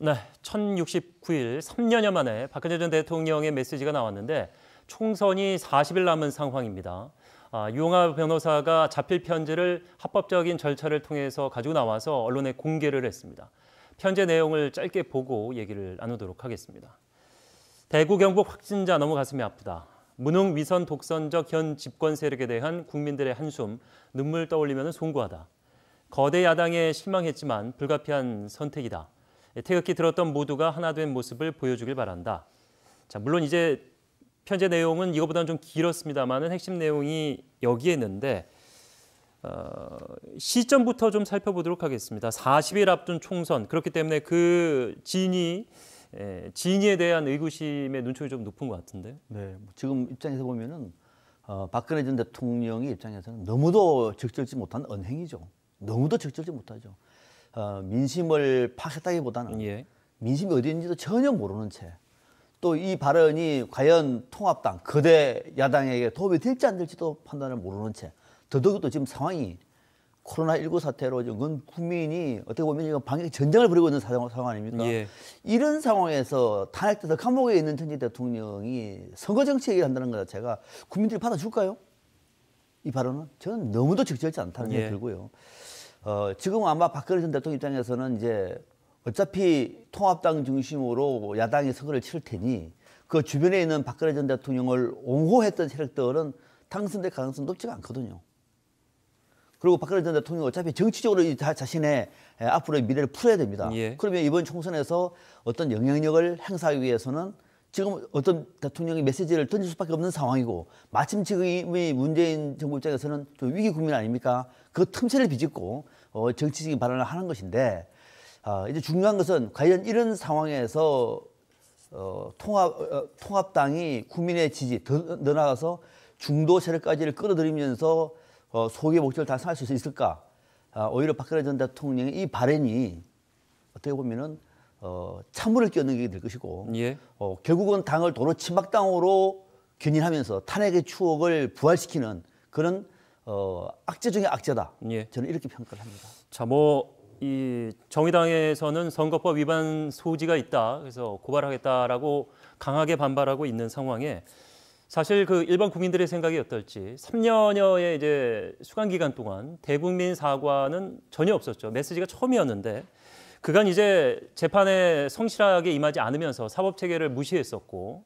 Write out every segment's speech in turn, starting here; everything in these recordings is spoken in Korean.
네, 1069일 3년여 만에 박근혜 전 대통령의 메시지가 나왔는데 총선이 40일 남은 상황입니다. 유영하 변호사가 자필 편지를 합법적인 절차를 통해서 가지고 나와서 언론에 공개를 했습니다. 편지 내용을 짧게 보고 얘기를 나누도록 하겠습니다. 대구 경북 확진자 너무 가슴이 아프다. 무능 위선 독선적 현 집권 세력에 대한 국민들의 한숨, 눈물 떠올리면 송구하다. 거대 야당에 실망했지만 불가피한 선택이다. 태극기 들었던 모두가 하나 된 모습을 보여주길 바란다. 자, 물론 이제 편지 내용은 이거보다는 좀 길었습니다만은 핵심 내용이 여기에 있는데 시점부터 좀 살펴보도록 하겠습니다. 40일 앞둔 총선, 그렇기 때문에 그 진위에 대한 의구심의 눈초리 좀 높은 것 같은데요. 네, 지금 입장에서 보면은 박근혜 전 대통령의 입장에서는 너무도 적절치 못한 언행이죠. 너무도 적절치 못하죠. 민심을 파악했다기보다는 민심이 어디 있는지도 전혀 모르는 채 또 이 발언이 과연 통합당, 거대 야당에게 도움이 될지 안 될지도 판단을 모르는 채 더더욱도 지금 상황이 코로나19 사태로 전 국민이 어떻게 보면 지금 방역 전쟁을 벌이고 있는 상황 아닙니까? 이런 상황에서 탄핵돼서 감옥에 있는 전 대통령이 선거 정치 얘기를 한다는 것 자체가 국민들이 받아줄까요? 이 발언은 저는 너무도 적절치 않다는 생각이 들고요. 지금 아마 박근혜 전 대통령 입장에서는 이제 어차피 통합당 중심으로 야당이 선거를 치를 테니 그 주변에 있는 박근혜 전 대통령을 옹호했던 세력들은 당선될 가능성이 높지가 않거든요. 그리고 박근혜 전 대통령은 어차피 정치적으로 자신의 앞으로의 미래를 풀어야 됩니다. 그러면 이번 총선에서 어떤 영향력을 행사하기 위해서는 지금 어떤 대통령이 메시지를 던질 수밖에 없는 상황이고 마침 지금의 문재인 정부 입장에서는 좀 위기 국면 아닙니까? 그 틈새를 비집고 정치적인 발언을 하는 것인데 이제 중요한 것은 과연 이런 상황에서 통합당이 국민의 지지 더 나아가서 중도 세력까지를 끌어들이면서 소기의 목적을 달성할 수 있을까? 오히려 박근혜 전 대통령의 이 발언이 어떻게 보면은 찬물을 끼얹는 게 될 것이고 결국은 당을 도로 친박당으로 견인하면서 탄핵의 추억을 부활시키는 그런 악재 중의 악재다. 저는 이렇게 평가를 합니다. 자, 이 정의당에서는 선거법 위반 소지가 있다. 그래서 고발하겠다라고 강하게 반발하고 있는 상황에 사실 그 일반 국민들의 생각이 어떨지 3년여의 이제 수감 기간 동안 대국민 사과는 전혀 없었죠. 메시지가 처음이었는데 그간 이제 재판에 성실하게 임하지 않으면서 사법 체계를 무시했었고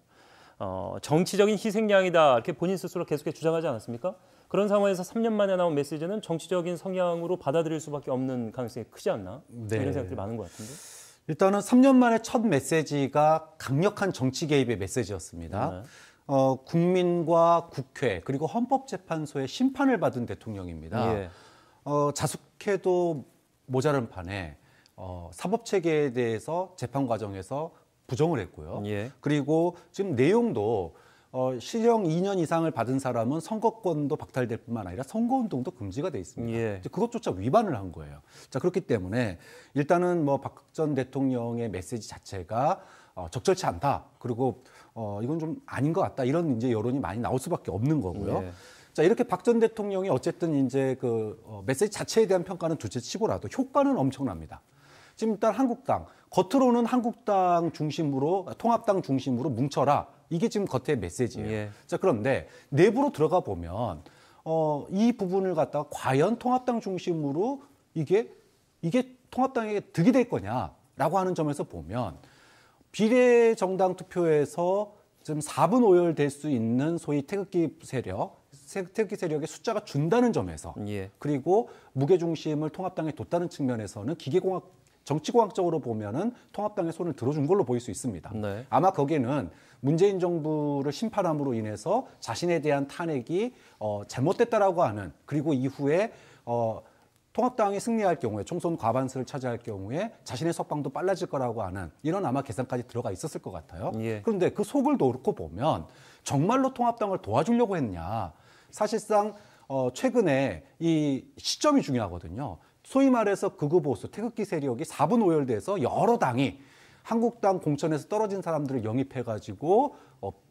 정치적인 희생양이다 이렇게 본인 스스로 계속해서 주장하지 않았습니까? 그런 상황에서 3년 만에 나온 메시지는 정치적인 성향으로 받아들일 수밖에 없는 가능성이 크지 않나? 이런 생각들이 많은 것 같은데. 일단은 3년 만에 첫 메시지가 강력한 정치 개입의 메시지였습니다. 국민과 국회 그리고 헌법재판소의 심판을 받은 대통령입니다. 자숙해도 모자른 판에 사법체계에 대해서 재판 과정에서 부정을 했고요. 그리고 지금 내용도 실형 2년 이상을 받은 사람은 선거권도 박탈될 뿐만 아니라 선거운동도 금지가 돼 있습니다. 그것조차 위반을 한 거예요. 자, 그렇기 때문에 일단은 박 전 대통령의 메시지 자체가 적절치 않다. 그리고 이건 좀 아닌 것 같다. 이런 이제 여론이 많이 나올 수밖에 없는 거고요. 자, 이렇게 박 전 대통령이 어쨌든 이제 그 메시지 자체에 대한 평가는 둘째치고라도 효과는 엄청납니다. 지금 일단 한국당, 겉으로는 한국당 중심으로, 통합당 중심으로 뭉쳐라. 이게 지금 겉의 메시지예요. 자, 그런데 내부로 들어가 보면 이 부분을 갖다가 과연 통합당 중심으로 이게 통합당에게 득이 될 거냐라고 하는 점에서 보면 비례정당 투표에서 지금 4분 5열 될 수 있는 소위 태극기 세력의 숫자가 준다는 점에서 그리고 무게중심을 통합당에 뒀다는 측면에서는 정치공학적으로 보면은 통합당의 손을 들어준 걸로 보일 수 있습니다. 아마 거기에는 문재인 정부를 심판함으로 인해서 자신에 대한 탄핵이 잘못됐다라고 하는 그리고 이후에 통합당이 승리할 경우에 총선 과반수를 차지할 경우에 자신의 석방도 빨라질 거라고 하는 이런 아마 계산까지 들어가 있었을 것 같아요. 그런데 그 속을 놓고 보면 정말로 통합당을 도와주려고 했냐. 사실상 최근에 이 시점이 중요하거든요. 소위 말해서 극우보수 태극기 세력이 4분 5열돼서 여러 당이 한국당 공천에서 떨어진 사람들을 영입해가지고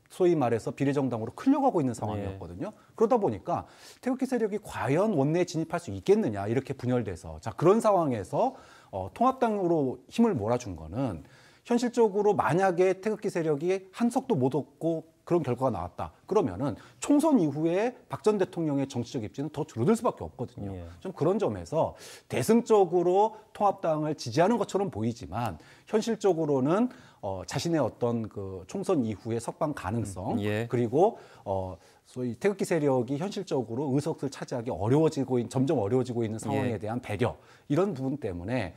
소위 말해서 비례정당으로 클려가고 있는 상황이었거든요. 그러다 보니까 태극기 세력이 과연 원내에 진입할 수 있겠느냐 이렇게 분열돼서 자 그런 상황에서 통합당으로 힘을 몰아준 거는 현실적으로 만약에 태극기 세력이 한석도 못 얻고 그런 결과가 나왔다. 그러면은 총선 이후에 박 전 대통령의 정치적 입지는 더 줄어들 수밖에 없거든요. 예. 좀 그런 점에서 대승적으로 통합당을 지지하는 것처럼 보이지만 현실적으로는 자신의 어떤 그 총선 이후의 석방 가능성 예. 그리고 소위 태극기 세력이 현실적으로 의석을 차지하기 점점 어려워지고 있는 상황에 예. 대한 배려 이런 부분 때문에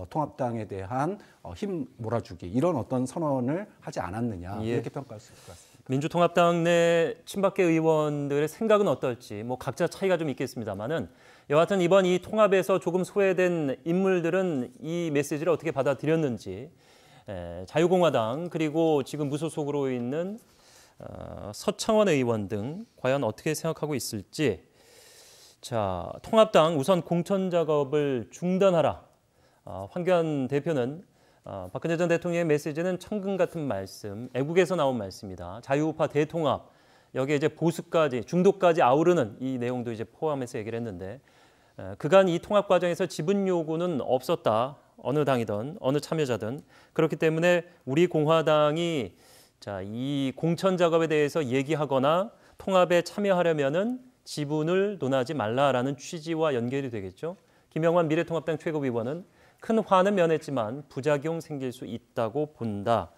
통합당에 대한 힘 몰아주기 이런 어떤 선언을 하지 않았느냐 예. 이렇게 평가할 수 있을 것 같습니다. 민주통합당 내 친박계 의원들의 생각은 어떨지 뭐 각자 차이가 좀 있겠습니다만은 여하튼 이번 이 통합에서 조금 소외된 인물들은 이 메시지를 어떻게 받아들였는지 자유공화당 그리고 지금 무소속으로 있는 서창원 의원 등 과연 어떻게 생각하고 있을지. 자, 통합당 우선 공천 작업을 중단하라. 황교안 대표는 박근혜 전 대통령의 메시지는 천금 같은 말씀, 애국에서 나온 말씀이다. 자유우파 대통합, 여기에 이제 보수까지, 중도까지 아우르는 이 내용도 이제 포함해서 얘기를 했는데 그간 이 통합 과정에서 지분 요구는 없었다. 어느 당이든 어느 참여자든. 그렇기 때문에 우리 공화당이 이 공천 작업에 대해서 얘기하거나 통합에 참여하려면은 지분을 논하지 말라라는 취지와 연결이 되겠죠. 김영환 미래통합당 최고위원은 큰 화는 면했지만 부작용 생길 수 있다고 본다.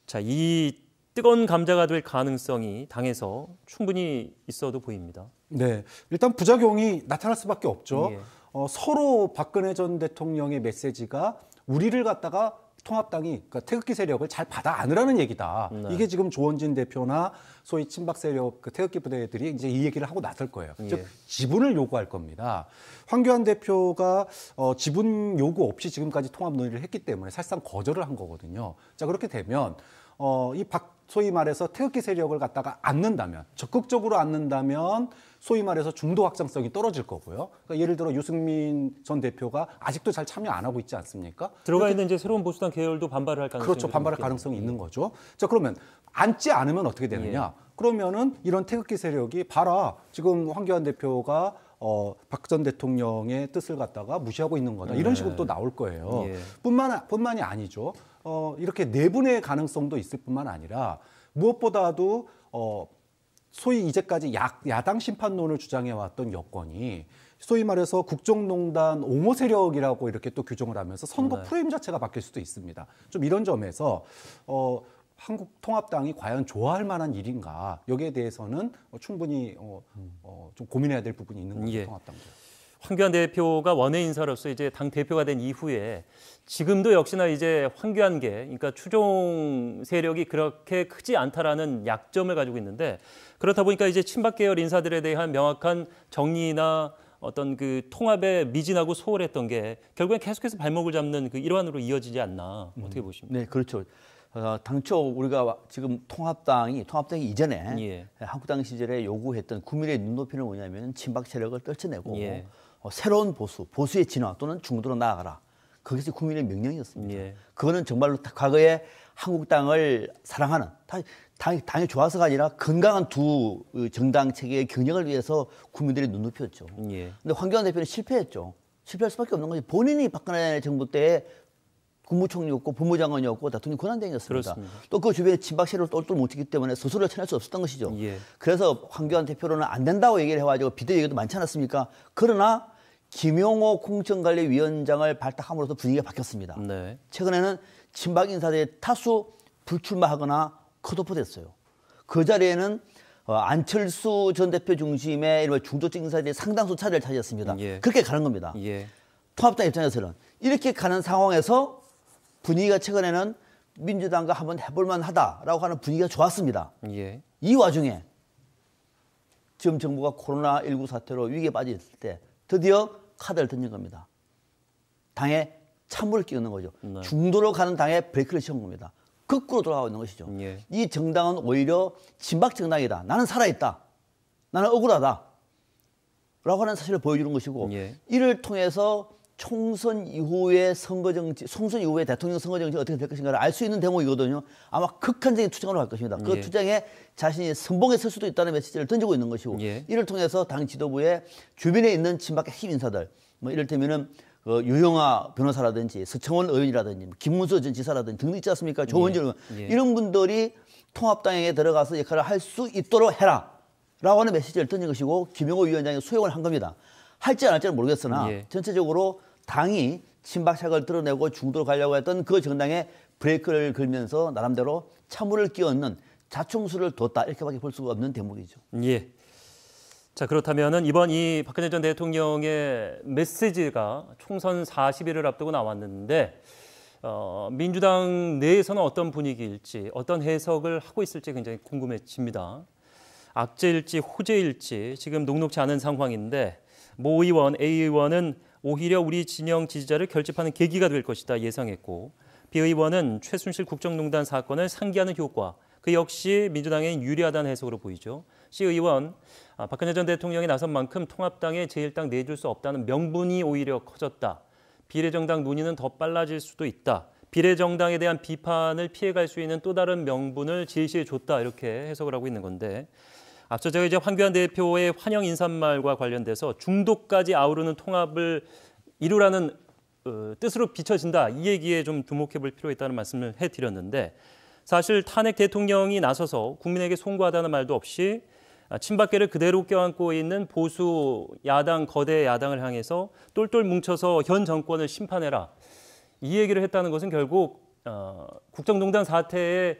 자, 이 뜨거운 감자가 될 가능성이 당에서 충분히 있어도 보입니다. 네, 일단 부작용이 나타날 수밖에 없죠. 예. 서로 박근혜 전 대통령의 메시지가 우리를 갖다가 통합당이 그러니까 태극기 세력을 잘 받아 안으라는 얘기다. 네. 이게 지금 조원진 대표나 소위 친박 세력 그 태극기 부대들이 이제 이 얘기를 하고 나설 거예요. 예. 즉 지분을 요구할 겁니다. 황교안 대표가 지분 요구 없이 지금까지 통합 논의를 했기 때문에 사실상 거절을 한 거거든요. 자, 그렇게 되면 소위 말해서 태극기 세력을 갖다가 안는다면 적극적으로 안는다면 소위 말해서 중도 확장성이 떨어질 거고요. 그러니까 예를 들어 유승민 전 대표가 아직도 잘 참여 안 하고 있지 않습니까? 들어가 있는 이제 새로운 보수당 계열도 반발을 할 가능성이 그렇죠. 반발할 가능성이 있는 거죠. 자, 그러면 앉지 않으면 어떻게 되느냐? 그러면은 이런 태극기 세력이 봐라. 지금 황교안 대표가 박 전 대통령의 뜻을 갖다가 무시하고 있는 거다. 이런 식으로 또 나올 거예요. 예. 뿐만이 아니죠. 이렇게 내분의 가능성도 있을 뿐만 아니라 무엇보다도 소위 이제까지 야당 심판론을 주장해왔던 여권이 소위 말해서 국정농단 옹호 세력이라고 이렇게 또 규정을 하면서 선거 프레임 자체가 바뀔 수도 있습니다. 좀 이런 점에서 한국통합당이 과연 좋아할 만한 일인가 여기에 대해서는 충분히 좀 고민해야 될 부분이 있는 거죠. 통합당도. 황교안 대표가 원외 인사로서 이제 당 대표가 된 이후에 지금도 역시나 이제 황교안계, 그러니까 추종 세력이 그렇게 크지 않다라는 약점을 가지고 있는데 그렇다 보니까 이제 친박 계열 인사들에 대한 명확한 정리나 어떤 그 통합에 미진하고 소홀했던 게 결국엔 계속해서 발목을 잡는 그 일환으로 이어지지 않나 어떻게 보십니까? 네, 그렇죠. 당초 우리가 지금 통합당이 이전에 한국당 시절에 요구했던 국민의 눈높이는 뭐냐면 친박 세력을 떨쳐내고 새로운 보수의 진화 또는 중도로 나아가라. 그것이 국민의 명령이었습니다. 그거는 정말로 과거에 한국당을 사랑하는 당이 좋아서가 아니라 건강한 두 정당 체계의 경쟁을 위해서 국민들의 눈높이였죠. 근데 황교안 대표는 실패했죠. 실패할 수밖에 없는 것이 본인이 박근혜 정부 때 국무총리였고 법무장관이었고 대통령 권한대행이었습니다. 또 그 주변에 친박 세력을 똘똘 뭉치기 때문에 스스로를 쳐낼 수 없었던 것이죠. 그래서 황교안 대표로는 안 된다고 얘기를 해가지고 비대 얘기도 많지 않았습니까? 그러나 김용호 공천관리위원장을 발탁함으로써 분위기가 바뀌었습니다. 최근에는 친박 인사들이 다수 불출마하거나 컷오프됐어요. 그 자리에는 안철수 전 대표 중심의 중도적 인사들이 상당수 자리를 차지했습니다. 그렇게 가는 겁니다. 통합당 입장에서는 이렇게 가는 상황에서 분위기가 최근에는 민주당과 한번 해볼만 하다라고 하는 분위기가 좋았습니다. 이 와중에 지금 정부가 코로나19 사태로 위기에 빠져 있을 때 드디어 카드를 던진 겁니다. 당에 찬물을 끼얹는 거죠. 중도로 가는 당에 브레이크를 씌운 겁니다. 거꾸로 돌아가고 있는 것이죠. 이 정당은 오히려 친박 정당이다. 나는 살아있다. 나는 억울하다. 라고 하는 사실을 보여주는 것이고 이를 통해서 총선 이후의 선거 정치, 총선 이후의 대통령 선거 정치가 어떻게 될 것인가를 알 수 있는 대목이거든요. 아마 극한적인 투쟁으로 갈 것입니다. 그 투쟁에 자신이 선봉에 설 수도 있다는 메시지를 던지고 있는 것이고 이를 통해서 당 지도부의 주변에 있는 친박의 핵심 인사들, 뭐 이를테면은 그 유영아 변호사라든지 서청원 의원이라든지 김문수 전 지사라든지 등등 있지 않습니까? 조원진 의원 이런 분들이 통합당에 들어가서 역할을 할 수 있도록 해라라고 하는 메시지를 던진 것이고 김영호 위원장이 수용을 한 겁니다. 할지 안 할지는 모르겠으나 전체적으로 당이 친박색을 드러내고 중도로 가려고 했던 그 정당에 브레이크를 걸면서 나름대로 찬물을 끼얹는 자충수를 뒀다 이렇게밖에 볼 수가 없는 대목이죠. 예. 자, 그렇다면은 이번 이 박근혜 전 대통령의 메시지가 총선 40일을 앞두고 나왔는데 민주당 내에서는 어떤 분위기일지 어떤 해석을 하고 있을지 굉장히 궁금해집니다. 악재일지 호재일지 지금 녹록지 않은 상황인데 모 의원, A 의원은 오히려 우리 진영 지지자를 결집하는 계기가 될 것이다 예상했고 B 의원은 최순실 국정농단 사건을 상기하는 효과 그 역시 민주당에 유리하다는 해석으로 보이죠. C 의원, 박근혜 전 대통령이 나선 만큼 통합당에 제1당 내줄 수 없다는 명분이 오히려 커졌다. 비례정당 논의는 더 빨라질 수도 있다. 비례정당에 대한 비판을 피해갈 수 있는 또 다른 명분을 제시해줬다. 이렇게 해석을 하고 있는 건데 앞서 제가 이제 황교안 대표의 환영 인사말과 관련돼서 중도까지 아우르는 통합을 이루라는 뜻으로 비춰진다. 이 얘기에 좀 주목해 볼 필요가 있다는 말씀을 해드렸는데 사실 탄핵 대통령이 나서서 국민에게 송구하다는 말도 없이 친박계를 그대로 껴안고 있는 보수 야당, 거대 야당을 향해서 똘똘 뭉쳐서 현 정권을 심판해라. 이 얘기를 했다는 것은 결국 국정농단 사태의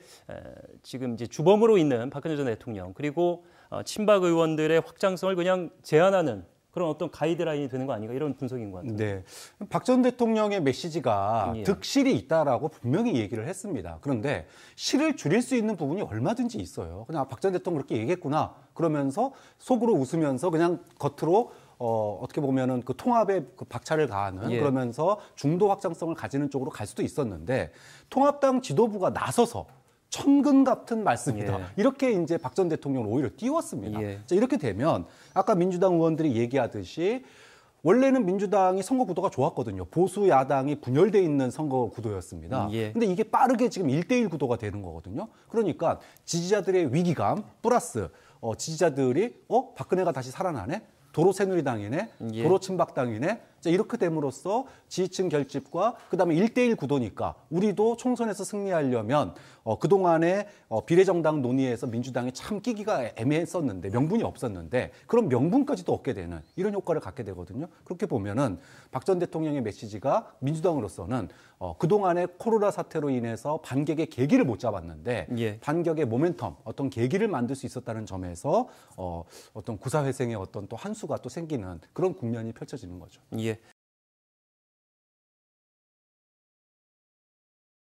지금 이제 주범으로 있는 박근혜 전 대통령 그리고 친박 의원들의 확장성을 그냥 제한하는 그런 어떤 가이드라인이 되는 거 아닌가 이런 분석인 것 같아요. 네, 박 전 대통령의 메시지가 득실이 있다라고 분명히 얘기를 했습니다. 그런데 실을 줄일 수 있는 부분이 얼마든지 있어요. 그냥 박 전 대통령 그렇게 얘기했구나 그러면서 속으로 웃으면서 그냥 겉으로 어떻게 보면은 그 통합에 그 박차를 가하는 그러면서 중도 확장성을 가지는 쪽으로 갈 수도 있었는데 통합당 지도부가 나서서 천근 같은 말씀이다. 이렇게 이제 박 전 대통령을 오히려 띄웠습니다. 자, 이렇게 되면 아까 민주당 의원들이 얘기하듯이 원래는 민주당이 선거 구도가 좋았거든요. 보수 야당이 분열돼 있는 선거 구도였습니다. 근데 이게 빠르게 지금 1대1 구도가 되는 거거든요. 그러니까 지지자들의 위기감 플러스 지지자들이 박근혜가 다시 살아나네? 도로 새누리당이네? 도로 친박당이네? 자, 이렇게 됨으로써 지지층 결집과 그다음에 1대1 구도니까 우리도 총선에서 승리하려면 그동안에 비례정당 논의에서 민주당이 참 끼기가 애매했었는데 명분이 없었는데 그런 명분까지도 얻게 되는 이런 효과를 갖게 되거든요. 그렇게 보면은 박 전 대통령의 메시지가 민주당으로서는 그동안의 코로나 사태로 인해서 반격의 계기를 못 잡았는데 반격의 모멘텀, 어떤 계기를 만들 수 있었다는 점에서 어떤 구사회생의 어떤 또 한 수가 또 생기는 그런 국면이 펼쳐지는 거죠.